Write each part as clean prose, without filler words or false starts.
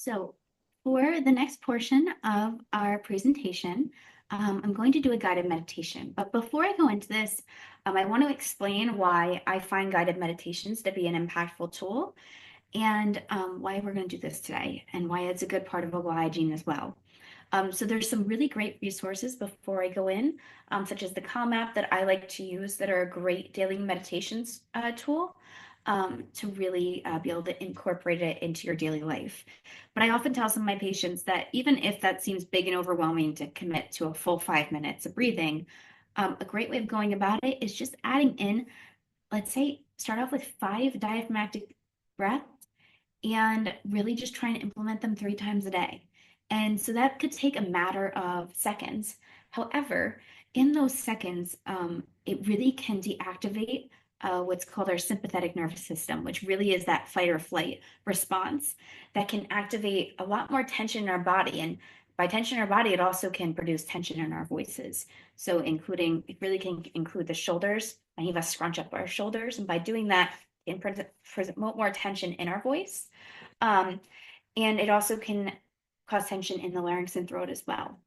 So for the next portion of our presentation, I'm going to do a guided meditation. But before I go into this, I want to explain why I find guided meditations to be an impactful tool and why we're going to do this today and why it's a good part of vocal hygiene as well. So there's some really great resources before I go in, such as the Calm app that I like to use that are a great daily meditations tool to really be able to incorporate it into your daily life. But I often tell some of my patients that even if that seems big and overwhelming to commit to a full 5 minutes of breathing, a great way of going about it is just adding in, let's say, start off with 5 diaphragmatic breaths and really just trying to implement them 3 times a day. And so that could take a matter of seconds. However, in those seconds, it really can deactivate what's called our sympathetic nervous system, which really is that fight or flight response that can activate a lot more tension in our body. And by tension in our body, it also can produce tension in our voices. So it really can include the shoulders. Many of us scrunch up our shoulders. And by doing that, it can promote more tension in our voice. Um, and it also can cause tension in the larynx and throat as well.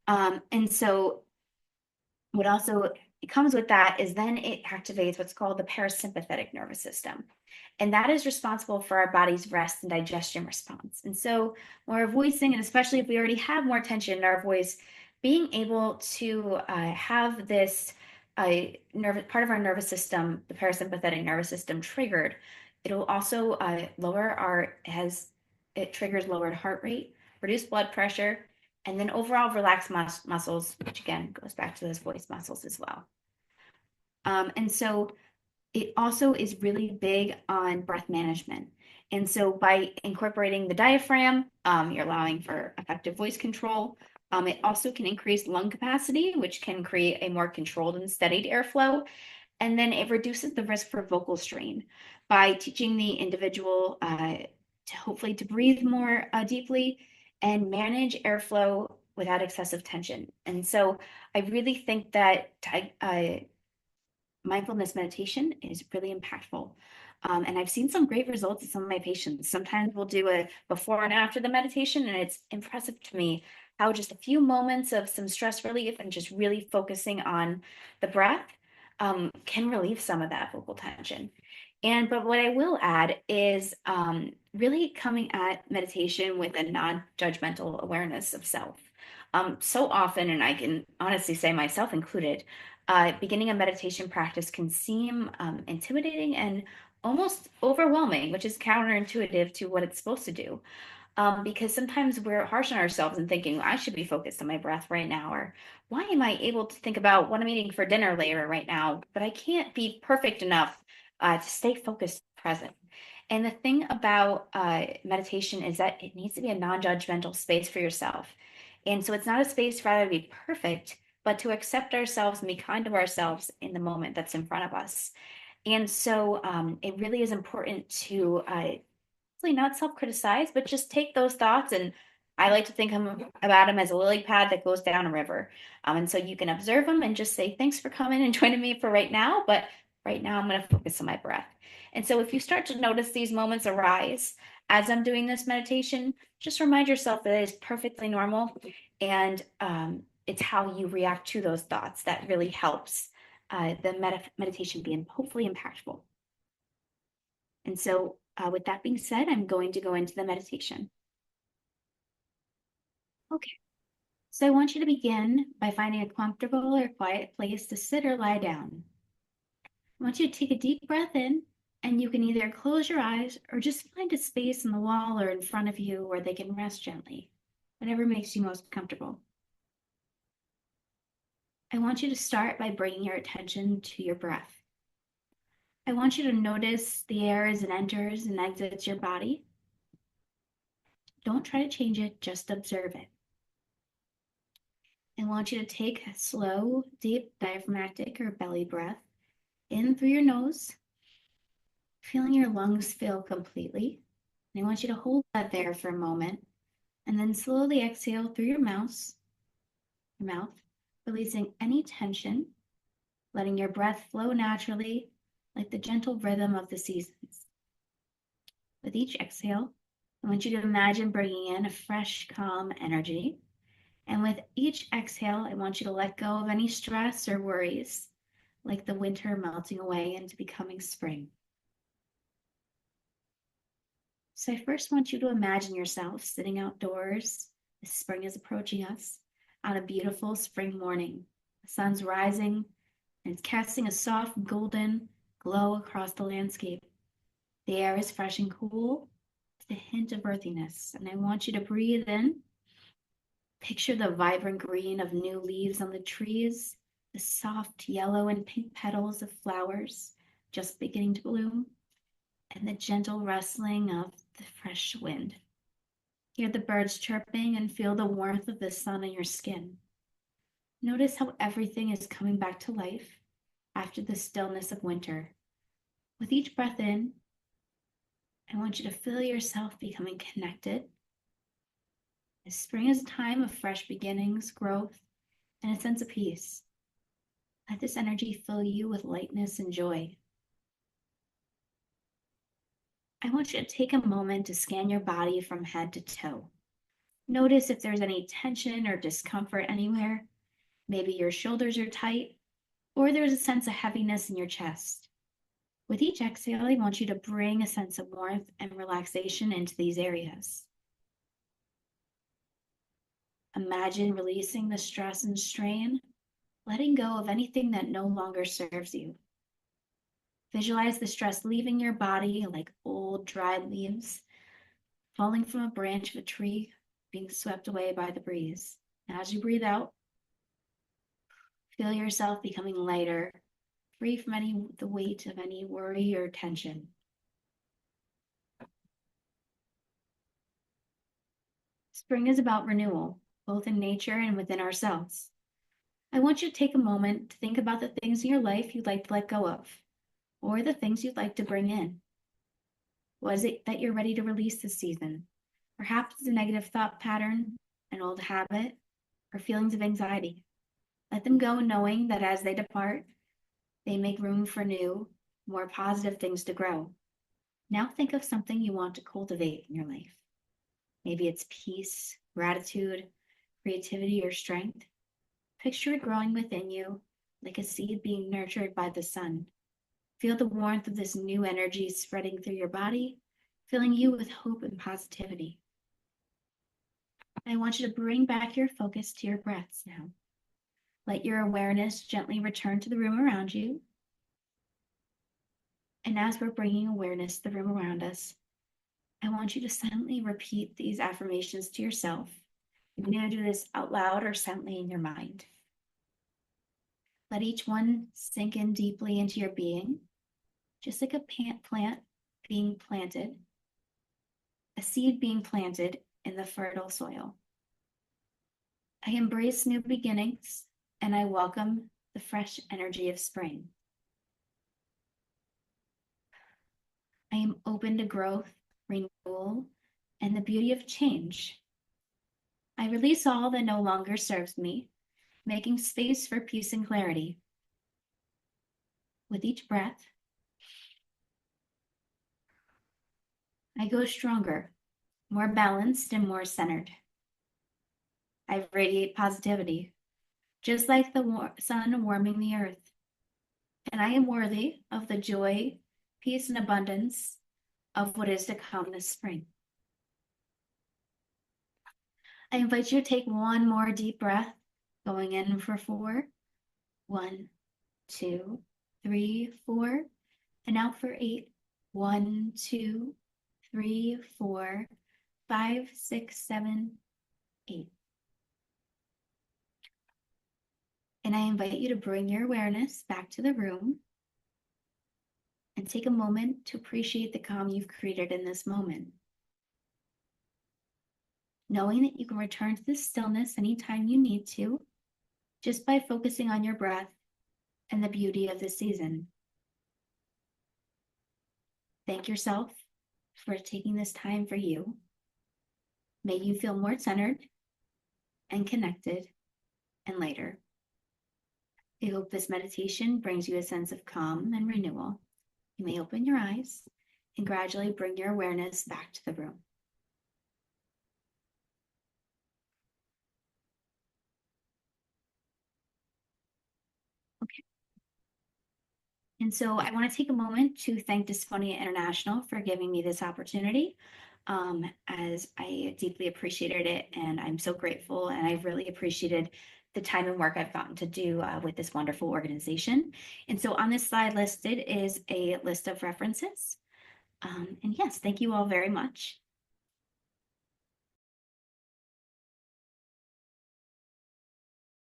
And so what also comes with that is then it activates what's called the parasympathetic nervous system. And that is responsible for our body's rest and digestion response. And so when we're voicing, and especially if we already have more tension in our voice, being able to have this part of our nervous system, the parasympathetic nervous system triggered, it'll also it triggers lowered heart rate, reduced blood pressure, and then overall relaxed muscles, which again goes back to those voice muscles as well. And so it also is really big on breath management. And so by incorporating the diaphragm, you're allowing for effective voice control. It also can increase lung capacity, which can create a more controlled and steadied airflow. And then it reduces the risk for vocal strain by teaching the individual to hopefully to breathe more deeply and manage airflow without excessive tension. And so I really think that mindfulness meditation is really impactful. And I've seen some great results in some of my patients. Sometimes we'll do a before and after the meditation, and it's impressive to me how just a few moments of some stress relief and just really focusing on the breath can relieve some of that vocal tension. But what I will add is really coming at meditation with a non-judgmental awareness of self. So often, and I can honestly say myself included, beginning a meditation practice can seem intimidating and almost overwhelming, which is counterintuitive to what it's supposed to do. Because sometimes we're harsh on ourselves and thinking, well, I should be focused on my breath right now, or why am I able to think about what I'm eating for dinner later right now, but I can't be perfect enough to stay focused present. And the thing about meditation is that it needs to be a non-judgmental space for yourself. And so it's not a space for either to be perfect, but to accept ourselves and be kind to ourselves in the moment that's in front of us. And so it really is important to not self-criticize, but just take those thoughts. And I like to think about them as a lily pad that goes down a river. And so you can observe them and just say, thanks for coming and joining me for right now. But right now I'm going to focus on my breath. And so if you start to notice these moments arise as I'm doing this meditation, just remind yourself that it is perfectly normal. And it's how you react to those thoughts that really helps the meditation be hopefully impactful. And so with that being said, I'm going to go into the meditation. Okay, so I want you to begin by finding a comfortable or quiet place to sit or lie down. I want you to take a deep breath in, and you can either close your eyes or just find a space on the wall or in front of you where they can rest gently, whatever makes you most comfortable. I want you to start by bringing your attention to your breath. I want you to notice the air as it enters and exits your body. Don't try to change it, just observe it. I want you to take a slow, deep diaphragmatic or belly breath in through your nose, feeling your lungs fill completely. And I want you to hold that there for a moment and then slowly exhale through your mouth, releasing any tension, letting your breath flow naturally like the gentle rhythm of the seasons. With each exhale, I want you to imagine bringing in a fresh, calm energy. And with each exhale, I want you to let go of any stress or worries, like the winter melting away into becoming spring. So I first want you to imagine yourself sitting outdoors as spring is approaching us on a beautiful spring morning. The sun's rising and it's casting a soft golden glow across the landscape. The air is fresh and cool with a hint of earthiness. And I want you to breathe in. Picture the vibrant green of new leaves on the trees, the soft yellow and pink petals of flowers just beginning to bloom, and the gentle rustling of the fresh wind. Hear the birds chirping and feel the warmth of the sun on your skin. Notice how everything is coming back to life after the stillness of winter. With each breath in, I want you to feel yourself becoming connected. As spring is a time of fresh beginnings, growth, and a sense of peace. Let this energy fill you with lightness and joy. I want you to take a moment to scan your body from head to toe. Notice if there's any tension or discomfort anywhere. Maybe your shoulders are tight, or there's a sense of heaviness in your chest. With each exhale, I want you to bring a sense of warmth and relaxation into these areas. Imagine releasing the stress and strain, letting go of anything that no longer serves you. Visualize the stress leaving your body like old dried leaves, falling from a branch of a tree, being swept away by the breeze. As you breathe out, feel yourself becoming lighter, free from the weight of any worry or tension. Spring is about renewal, both in nature and within ourselves. I want you to take a moment to think about the things in your life you'd like to let go of, or the things you'd like to bring in. What is it that you're ready to release this season? Perhaps it's a negative thought pattern, an old habit, or feelings of anxiety. Let them go, knowing that as they depart, they make room for new, more positive things to grow. Now think of something you want to cultivate in your life. Maybe it's peace, gratitude, creativity, or strength. Picture it growing within you like a seed being nurtured by the sun. Feel the warmth of this new energy spreading through your body, filling you with hope and positivity. I want you to bring back your focus to your breaths now. Let your awareness gently return to the room around you. And as we're bringing awareness to the room around us, I want you to silently repeat these affirmations to yourself. You can either do this out loud or silently in your mind. Let each one sink in deeply into your being, just like a plant being planted, a seed being planted in the fertile soil. I embrace new beginnings, and I welcome the fresh energy of spring. I am open to growth, renewal, and the beauty of change. I release all that no longer serves me, making space for peace and clarity. With each breath, I go stronger, more balanced, and more centered. I radiate positivity, just like the sun warming the earth. And I am worthy of the joy, peace, and abundance of what is to come this spring. I invite you to take one more deep breath, going in for 4. 1, 2, 3, 4, and out for 8. 1, 2, 3, 4, 5, 6, 7, 8. And I invite you to bring your awareness back to the room and take a moment to appreciate the calm you've created in this moment. Knowing that you can return to this stillness anytime you need to, just by focusing on your breath and the beauty of this season. Thank yourself for taking this time for you. May you feel more centered and connected and lighter. I hope this meditation brings you a sense of calm and renewal. You may open your eyes and gradually bring your awareness back to the room. And so I want to take a moment to thank Dysphonia International for giving me this opportunity, as I deeply appreciated it, and I'm so grateful, and I've really appreciated the time and work I've gotten to do with this wonderful organization. And so on this slide listed is a list of references. And yes, thank you all very much.